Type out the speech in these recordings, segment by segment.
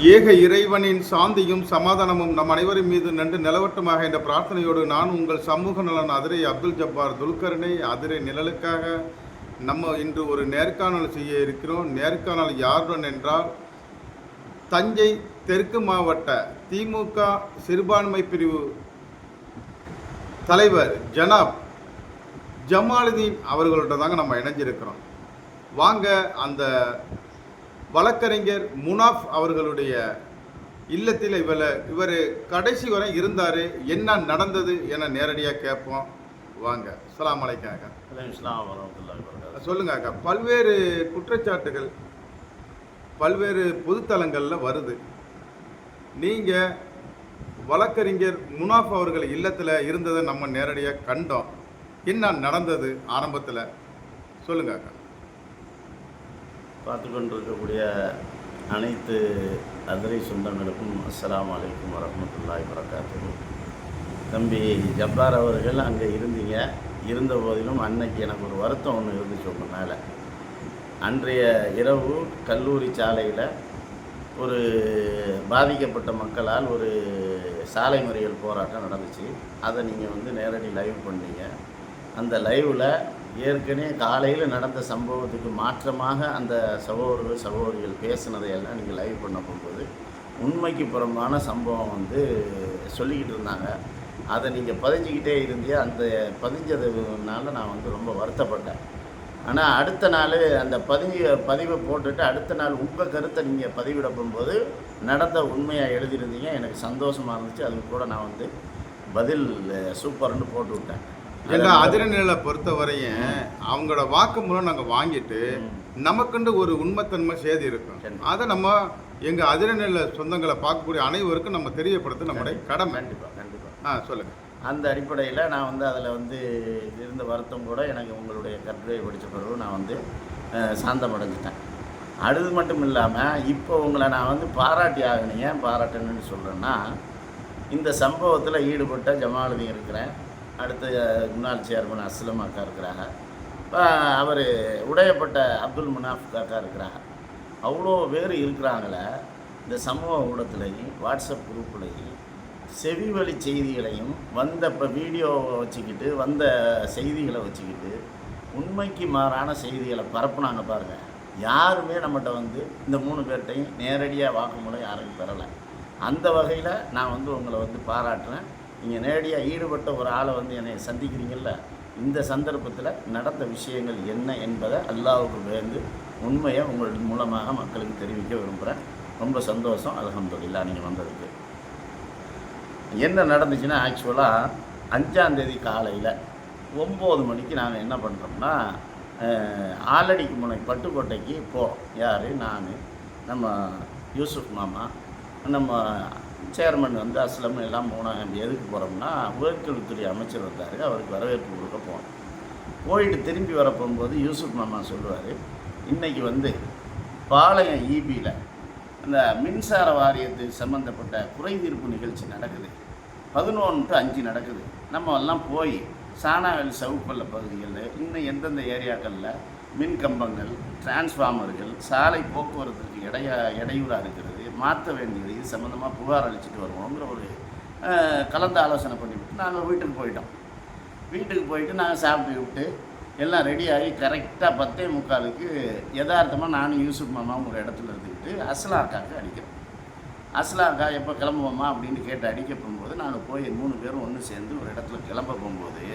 ஏக இறைவனின் சாந்தியும் சமாதானமும் நம் அனைவரின் மீது நன்று நிலவட்டுமாக என்ற பிரார்த்தனையோடு நான் உங்கள் சமூக நலன் அதிரை அப்துல் ஜப்பார் துல்கர்னை அதிரை நிழலுக்காக நம்ம இன்று ஒரு நேர்காணல் செய்ய இருக்கிறோம். நேர்காணல் யாருடன் என்றால் தஞ்சை தெற்கு மாவட்ட திமுக சிறுபான்மை பிரிவு தலைவர் ஜனாப் ஜமாலுதீன் அவர்கள்ட்ட தாங்க நம்ம இணைஞ்சிருக்கிறோம். வாங்க அந்த வழக்கறிஞர் முனாஃப் அவர்களுடைய இல்லத்தில் இவர் கடைசி வரை இருந்தார், என்ன நடந்தது என நேரடியாக கேட்போம். வாங்க. அஸ்ஸலாமு அலைக்கும் அக்கா. சொல்லுங்க அக்கா. பல்வேறு குற்றச்சாட்டுகள் பல்வேறு பொதுத்தலங்களில் வருது. நீங்கள் வழக்கறிஞர் முனாஃப் அவர்கள் இல்லத்தில் இருந்ததை நம்ம நேரடியாக கண்டோம். என்ன நடந்தது ஆரம்பத்தில் சொல்லுங்க அக்கா. பார்த்து கொண்டிருக்கக்கூடிய அனைத்து அதிரை சொந்தங்களுக்கும் அஸ்ஸலாமு அலைக்கும் வரஹ்மத்துல்லாஹி வபரகாத்துஹு. தம்பி ஜப்பார் அவர்கள் அங்கே இருந்த போதிலும் அன்னைக்கு எனக்கு ஒரு வருத்தம் ஒன்று இருந்துச்சு உங்கள் மேலே. அன்றைய இரவு கல்லூரி சாலையில் ஒரு பாதிக்கப்பட்ட மக்களால் ஒரு சாலை மறியல் போராட்டம் நடந்துச்சு. அதை நீங்கள் நேரடி லைவ் பண்ணீங்க. அந்த லைவில் ஏற்கனவே காலையில் நடந்த சம்பவத்துக்கு மாற்றமாக அந்த சகோதரிகள் பேசினதையெல்லாம் நீங்கள் லைவ் பண்ண போகும்போது உண்மைக்கு புறம்பான சம்பவம் சொல்லிக்கிட்டு இருந்தாங்க. அதை நீங்கள் பதிஞ்சிக்கிட்டே இருந்தே அந்த பதிஞ்சதுனால நான் ரொம்ப வருத்தப்பட்டேன். ஆனால் அடுத்த நாள் அந்த பதிவை போட்டுட்டு அடுத்த நாள் உங்கள் கருத்தை நீங்கள் பதிவிட போகும்போது நடந்த உண்மையாக எழுதியிருந்தீங்க. எனக்கு சந்தோஷமாக இருந்துச்சு. அதுக்கு கூட நான் பதில் சூப்பர்னு போட்டு விட்டேன். ஏன்னா அதிரநிலை பொறுத்தவரையும் அவங்களோட வாக்குமூலம் நாங்கள் வாங்கிட்டு நமக்குண்டு ஒரு உண்மைத்தன்மை சேதி இருக்கும். அதை நம்ம எங்கள் அதிரநிலை சொந்தங்களை பார்க்கக்கூடிய அனைவருக்கும் நம்ம தெரியப்படுத்த நம்முடைய கடமை. கண்டிப்பாக சொல்லுங்கள். அந்த அடிப்படையில் நான் அதில் இருந்த வருத்தம் கூட எனக்கு உங்களுடைய கட்டுரை படித்த பிறகு நான் சாந்தம் அடைஞ்சிட்டேன். அது மட்டும் இல்லாமல் இப்போ உங்களை நான் பாராட்டி ஆகினீங்க. பாராட்டணுன்னு சொல்கிறேன்னா, இந்த சம்பவத்தில் ஈடுபட்ட ஜமாலுதீன் இருக்கிறேன், அடுத்து முன்னாள் சேர்மன் அஸ்லம் அக்கா இருக்கிறாங்க, அவர் உடையப்பட்ட அப்துல் முனாஃப் அக்கா இருக்கிறாங்க. அவ்வளோ பேர் இருக்கிறாங்களே. இந்த சமூக ஊடகத்துலேயும் வாட்ஸ்அப் குரூப்லேயும் செவி வழி செய்திகளையும் இப்போ வீடியோவை வச்சுக்கிட்டு வந்த செய்திகளை வச்சுக்கிட்டு உண்மைக்கு மாறான செய்திகளை பரப்புனாங்க பாருங்கள். யாருமே நம்மகிட்ட இந்த 3 பேர்கிட்டையும் நேரடியாக வாக்குமூலம் யாரும் பெறலை. அந்த வகையில் நான் உங்களை பாராட்டுறேன். நீங்கள் நேரடியாக ஈடுபட்ட ஒரு ஆளை என்னை சந்திக்கிறீங்கள்ல, இந்த சந்தர்ப்பத்தில் நடந்த விஷயங்கள் என்ன என்பதை அல்லாஹ்வுக்கு பயந்து உண்மையை உங்கள் மூலமாக மக்களுக்கு தெரிவிக்க விரும்புகிறேன். ரொம்ப சந்தோஷம். அல்ஹம்துலில்லாஹ் நீங்கள் வந்ததுக்கு. என்ன நடந்துச்சுன்னா, ஆக்சுவலாக 5ஆம் தேதி காலையில் 9 மணிக்கு நாங்கள் என்ன பண்ணுறோம்னா, ஆலடிக்கு முனை பட்டுக்கோட்டைக்கு போகிறோம். யார்? நான், நம்ம யூசுப் மாமா, நம்ம சேர்மன் அஸ்லம் எல்லாம் எதுக்கு போகிறோம்னா, உயர்கல்வித்துறை அமைச்சர் வந்தார், அவருக்கு வரவேற்பு கொடுக்க போனோம். போயிட்டு திரும்பி வர போகும்போது யூசுப் மாமா சொல்லுவார், இன்றைக்கி பாளையம் ஈபியில் அந்த மின்சார வாரியத்துக்கு சம்மந்தப்பட்ட குறைதீர்ப்பு நிகழ்ச்சி நடக்குது. 11-5 நடக்குது. நம்ம எல்லாம் போய் சாணாவெளி சவுப்பல்ல பகுதிகளில் இன்னும் எந்தெந்த ஏரியாக்களில் மின் கம்பங்கள், டிரான்ஸ்ஃபார்மர்கள், சாலை போக்குவரத்துக்கு இடையூறாக இருக்கிறது, மாற்ற வேண்டியது, இது சம்மந்தமாக புகார் அளிச்சுட்டு வருவோங்கிற ஒரு கலந்து ஆலோசனை பண்ணிவிட்டு நாங்கள் வீட்டுக்கு போயிட்டோம். வீட்டுக்கு போயிட்டு நாங்கள் சாப்பிட்டு விட்டு எல்லாம் ரெடியாகி கரெக்டாக 10:45க்கு யதார்த்தமாக நானும் யூசுப் மாமாவும் ஒரு இடத்துல இருந்துக்கிட்டு அஸ்லாம் அக்காவுக்கு அடிக்கிறோம். அஸ்லாம் அக்கா எப்போ கிளம்புவோமா அப்படின்னு கேட்டு அடிக்க போகும்போது நாங்கள் போய் 3 பேரும் ஒன்று சேர்ந்து ஒரு இடத்துல கிளம்ப போகும்போது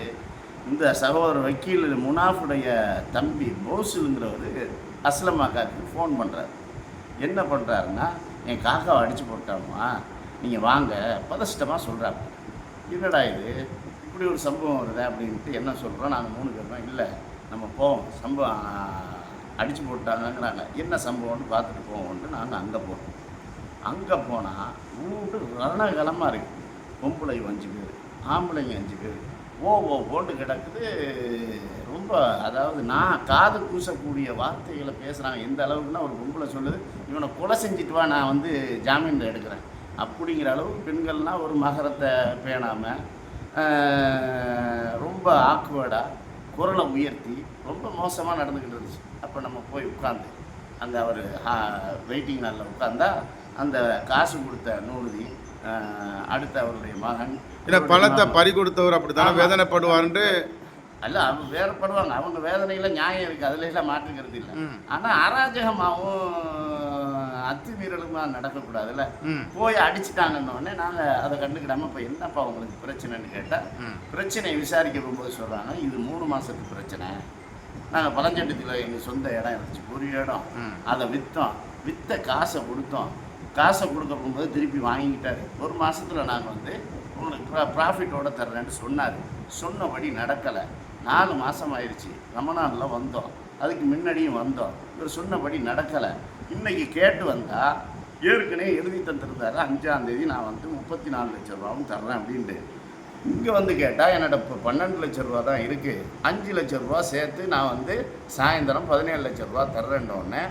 இந்த சகோதரர் வக்கீல் முனாஃபுடைய தம்பி போசுங்கிறவர் அஸ்லம் அக்காவுக்கு ஃபோன் பண்ணுறாரு. என்ன பண்ணுறாருன்னா, என் காக்காவை அடித்து போட்டாமா, நீங்கள் வாங்க, பதஷ்டமாக சொல்கிறாங்க. என்னடா இது இப்படி ஒரு சம்பவம் வருது அப்படின்ட்டு என்ன சொல்கிறோம். நாங்கள் 3 பேர் தான், இல்லை நம்ம போவோம், சம்பவம் அடித்து போட்டாங்கங்கிறாங்க, என்ன சம்பவம்னு பார்த்துட்டு போவோம்ட்டு நாங்கள் அங்கே போகிறோம். அங்கே போனால் ஊட்டு ரணகலமாக இருக்குது. பொம்பளைங்க 5 பேர், ஆம்பளைங்க 5 பேர், போட்டு கிடக்குது. ரொம்ப, அதாவது நான் காது கூசக்கூடிய வார்த்தைகளை பேசுகிறாங்க. எந்த அளவுக்குன்னா, ஒரு பொம்பளை சொல்லுது, இவனை கொலை செஞ்சுட்டு வா, நான் ஜாமீனில் எடுக்கிறேன் அப்படிங்கிற அளவுக்கு பெண்கள்லாம் ஒரு மகரத்தை பேணாமல் ரொம்ப ஆக்வர்டாக குரலை உயர்த்தி ரொம்ப மோசமாக நடந்துக்கிட்டு இருந்துச்சு. அப்போ நம்ம போய் உட்காந்து அங்கே அவர் வெயிட்டிங் ஹாலில் உட்காந்தா அந்த காசு கொடுத்த நூறுதி அடுத்த அவருடைய மகன் ஏன்னா பணத்தை பறி கொடுத்தவர் அப்படி தானே வேதனைப்படுவார்ன்ட்டு. அல்ல அவங்க வேறப்படுவாங்க, அவங்க வேதனையில் நியாயம் இருக்குது, அதில் எல்லாம் மாற்றுக்கிறது இல்லை. ஆனால் அராஜகமாகவும் அத்துமீறலுமா நடக்கக்கூடாதுல்ல. போய் அடிச்சுட்டாங்கன்னொடனே நாங்கள் அதை கண்டுக்கிடாமல் இப்போ என்னப்பா உங்களுக்கு பிரச்சனைன்னு கேட்டால் பிரச்சனையை விசாரிக்க போகும்போது சொல்கிறாங்க, இது 3 மாதத்து பிரச்சனை. நாங்கள் பழஞ்சட்டத்தில் எங்கள் சொந்த இடம் இருந்துச்சு, ஒரு இடம், அதை விற்ற காசை கொடுத்தோம். காசை கொடுக்க போகும்போது திருப்பி வாங்கிக்கிட்டாரு. 1 மாதத்தில் நாங்கள் வந்து உங்களுக்கு ப்ராஃபிட்டோடு தர்றேன்னு சொன்னார். சொன்னபடி நடக்கலை. 4 மாதம் ஆயிடுச்சு. ரமணானில் வந்தோம், அதுக்கு முன்னாடியும் வந்தோம். இவர் சொன்னபடி நடக்கலை. இன்றைக்கி கேட்டு வந்தால் ஏற்கனவே எழுதி தந்துருந்தாரு 5ஆம் தேதி நான் வந்து 34 லட்ச ரூபாவும் தர்றேன் அப்படின்ட்டு. இங்கே வந்து கேட்டால் என்னோட இப்போ 12 லட்ச ரூபா தான் இருக்குது, 5 லட்ச ரூபா சேர்த்து நான் வந்து சாயந்தரம் 17 லட்ச ரூபா தர்றேன்னொடனே